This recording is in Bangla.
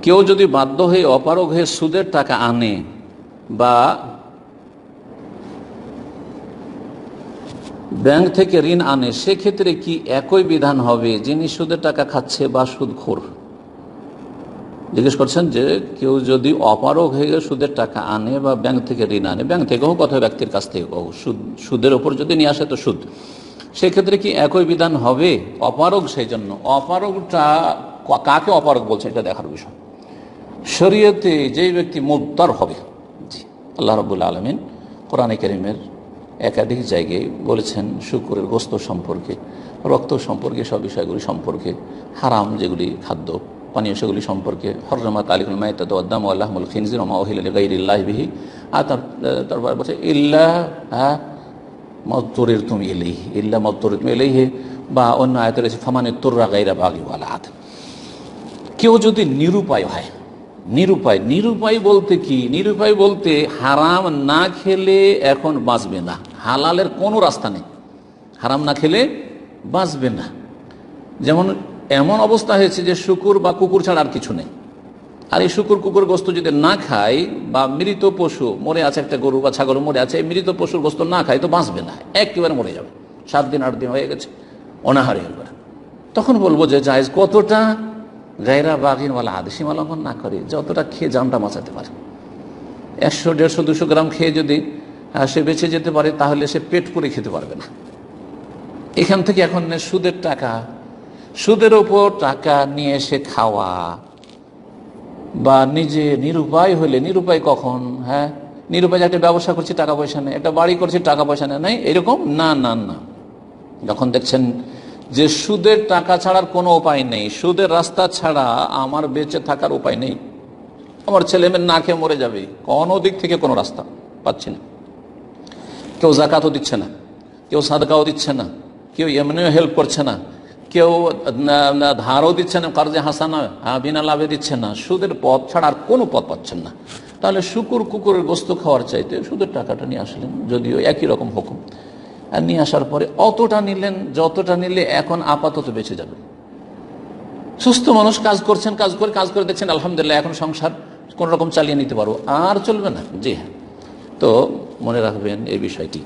কেউ যদি বাধ্য হয়ে অপারগ হয়ে সুদের টাকা আনে বা ব্যাংক থেকে ঋণ আনে, সেক্ষেত্রে কি একই বিধান হবে যিনি সুদের টাকা খাচ্ছে বা সুদখোর? জিজ্ঞেস করছেন যে কেউ যদি অপারগ হয়ে সুদের টাকা আনে বা ব্যাংক থেকে ঋণ আনে, ব্যাংক থেকে হোক অথবা ব্যক্তির কাছ থেকে হোক, সুদের ওপর যদি নিয়ে আসে তো সুদ, সেক্ষেত্রে কি একই বিধান হবে? অপারগ, সেই জন্য অপারগটা কাকে অপারগ বলছে এটা দেখার বিষয়। শরীয়তে যেই ব্যক্তি মুদ্দার হবে, জি, আল্লাহ রাব্বুল আলামিন কোরআনে কারীমের একাধিক জায়গায় বলেছেন শুকরের গোশত সম্পর্কে, রক্ত সম্পর্কে, সব বিষয়গুলি সম্পর্কে, হারাম যেগুলি খাদ্য পানীয় সেগুলি সম্পর্কে, হররমাত আলাইকুমুল মাইতাতু ওয়াদ-দামু ওয়া লাহমুল খিনজির ওয়া মা উহিল্লা লিগাইরিল্লাহি বিহি, আর তারপর বলছে ইল্লা মাদতুরিরতুম ইলাইহি, ইল্লা মাদতুরিরতুম ইলাইহি, বা অন্য আয়াতে রয়েছে ফামানিত্তুররা গায়রা বাগি ওয়ালা আদ। কেউ যদি নিরুপায় হয়, নিরুপায় বলতে কি? নিরুপায় বলতে হারাম না খেলে এখন বাঁচবে না, হালালের কোনো রাস্তা নেই, হারাম না খেলে বাঁচবে না। যেমন এমন অবস্থা হয়েছে যে শুকুর বা কুকুর ছাড়া আর কিছু নেই, আর এই শুকুর কুকুর গোস্ত যদি না খায়, বা মৃত পশু মরে আছে, একটা গরু বা ছাগল মরে আছে, এই মৃত পশুর গোস্ত না খায় তো বাঁচবে না, একেবারে মরে যাবে, 7 দিন 8 দিন হয়ে গেছে অনাহারে একবার। তখন বলবো যে জায়েজ কতটা? গায়রা বাগিন ওয়ালা আদ, সীমা লঙ্ঘন না করে যতটা খেয়ে জানটা বাঁচাতে পারে। 100, 150, 200 গ্রাম খেয়ে যদি সে বেঁচে যেতে পারে, তাহলে সে পেট পুরে খেতে পারবে না। এখান থেকে এখন সুদের টাকা, সুদের ওপর টাকা নিয়ে এসে খাওয়া, বা নিজে নিরুপায় হলে, নিরুপায় কখন? হ্যাঁ, নিরুপায় একটা ব্যবসা করছি টাকা পয়সা নেই, একটা বাড়ি করছি টাকা পয়সা নেই, এরকম না না না। যখন দেখছেন যে সুদের টাকা ছাড়ার কোনো উপায় নেই, সুদের রাস্তা ছাড়া আমার বেঁচে থাকার উপায় নেই, আমার ছেলে মেয়ে না খেয়ে মরে যাবে, কোনো দিক থেকে কোনো রাস্তা পাচ্ছি না, কেউ যাকাতও দিচ্ছে না, কেউ সাদকাও দিচ্ছে না, কেউ এমনিও হেল্প করছে না, কেউ ধারও দিচ্ছে না, কার্জে হাসানা বিনা লাভে দিচ্ছে না, সুদের পথ ছাড়া আর কোনো পথ পাচ্ছেন না। তাহলে কুকুরের গোস্ত খাওয়ার চাইতে সুদের টাকাটা নিয়ে আসলেন, যদিও একই রকম হুকুম, আর নিয়ে আসার পরে অতটা নিলেন যতটা নিলে এখন আপাতত বেঁচে যাবে। সুস্থ মানুষ কাজ করছেন, কাজ করে দেখছেন আলহামদুলিল্লাহ এখন সংসার কোন রকম চালিয়ে নিতে পারবো, আর চলবে না। জি হ্যাঁ, তো মনে রাখবেন এই বিষয়টি।